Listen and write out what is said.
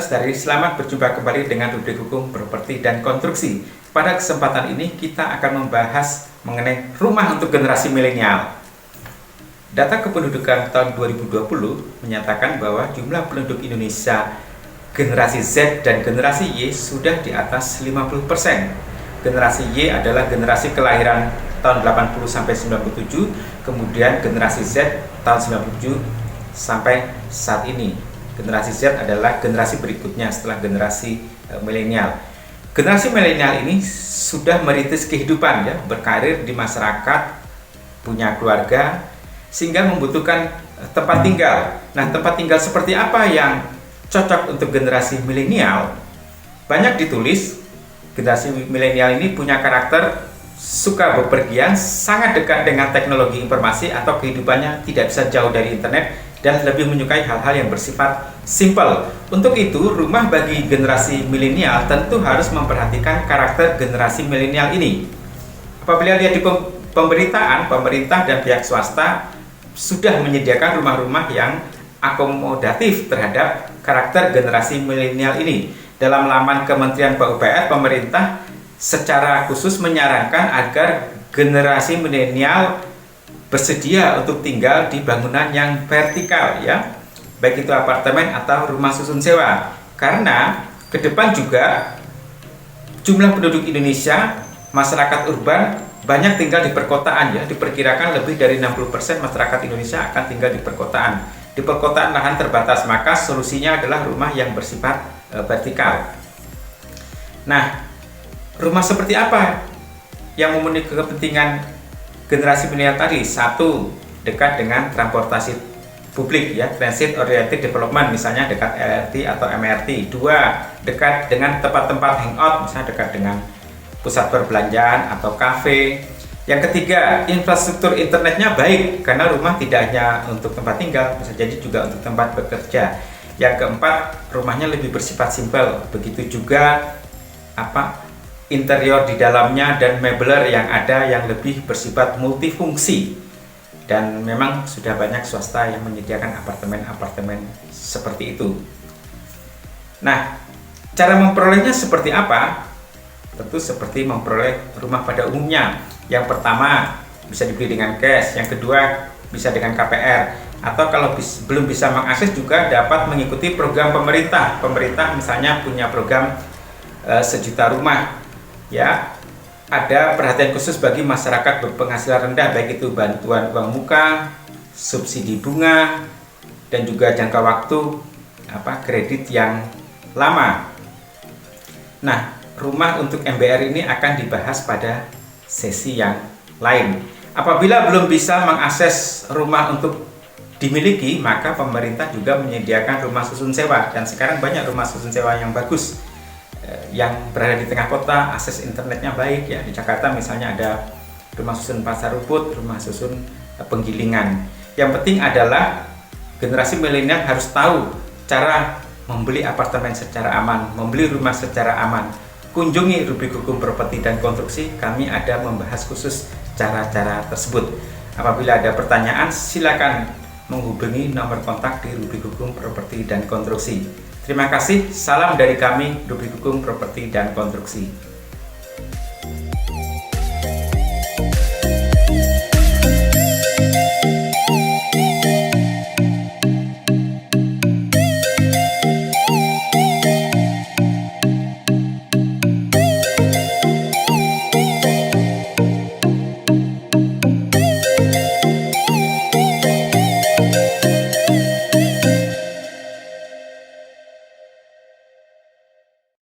Lestari, selamat berjumpa kembali dengan rubrik hukum properti dan konstruksi. Pada kesempatan ini kita akan membahas mengenai rumah untuk generasi milenial. Data kependudukan tahun 2020 menyatakan bahwa jumlah penduduk Indonesia generasi Z dan generasi Y sudah di atas 50%. Generasi Y adalah generasi kelahiran tahun 80 sampai 97, kemudian generasi Z tahun 97 sampai saat ini. Generasi Z adalah generasi berikutnya setelah generasi milenial. Generasi milenial ini sudah merintis kehidupan, ya, berkarir di masyarakat, punya keluarga, sehingga membutuhkan tempat tinggal. Nah, tempat tinggal seperti apa yang cocok untuk generasi milenial? Banyak ditulis, generasi milenial ini punya karakter suka bepergian, sangat dekat dengan teknologi informasi atau kehidupannya tidak bisa jauh dari internet, dan lebih menyukai hal-hal yang bersifat simpel. Untuk itu, rumah bagi generasi milenial tentu harus memperhatikan karakter generasi milenial ini. Apabila lihat di pemberitaan, pemerintah dan pihak swasta sudah menyediakan rumah-rumah yang akomodatif terhadap karakter generasi milenial ini. Dalam laman Kementerian PUPR, pemerintah secara khusus menyarankan agar generasi milenial bersedia untuk tinggal di bangunan yang vertikal, ya, baik itu apartemen atau rumah susun sewa, karena ke depan juga jumlah penduduk Indonesia, masyarakat urban banyak tinggal di perkotaan, ya, diperkirakan lebih dari 60% masyarakat Indonesia akan tinggal di perkotaan. Di perkotaan lahan terbatas, maka solusinya adalah rumah yang bersifat vertikal. Nah, rumah seperti apa yang memenuhi kepentingan generasi milenial tadi? Satu, dekat dengan transportasi publik, ya, transit oriented development, misalnya dekat LRT atau MRT. Dua, dekat dengan tempat-tempat hangout, misalnya dekat dengan pusat perbelanjaan atau kafe. Yang ketiga, infrastruktur internetnya baik, karena rumah tidak hanya untuk tempat tinggal, bisa jadi juga untuk tempat bekerja. Yang keempat, rumahnya lebih bersifat simpel. Begitu juga interior di dalamnya dan mebeler yang ada yang lebih bersifat multifungsi. Dan memang sudah banyak swasta yang menyediakan apartemen-apartemen seperti itu. Nah, cara memperolehnya seperti apa? Tentu seperti memperoleh rumah pada umumnya. Yang pertama, bisa dibeli dengan cash. Yang kedua, bisa dengan KPR. Atau kalau belum bisa mengakses, juga dapat mengikuti program pemerintah. Pemerintah misalnya punya program 1 juta rumah, ya, ada perhatian khusus bagi masyarakat berpenghasilan rendah, baik itu bantuan uang muka, subsidi bunga, dan juga jangka waktu kredit yang lama. Nah, rumah untuk MBR ini akan dibahas pada sesi yang lain. Apabila belum bisa mengakses rumah untuk dimiliki, maka pemerintah juga menyediakan rumah susun sewa, dan sekarang banyak rumah susun sewa yang bagus, yang berada di tengah kota, akses internetnya baik, ya. Di Jakarta misalnya ada rumah susun Pasar Rumput, rumah susun Penggilingan. Yang penting adalah generasi milenial harus tahu cara membeli apartemen secara aman, membeli rumah secara aman. Kunjungi rubrik hukum properti dan konstruksi, kami ada membahas khusus cara-cara tersebut. Apabila ada pertanyaan, silakan menghubungi nomor kontak di rubrik hukum properti dan konstruksi. Terima kasih, salam dari kami, rubrik hukum properti dan konstruksi.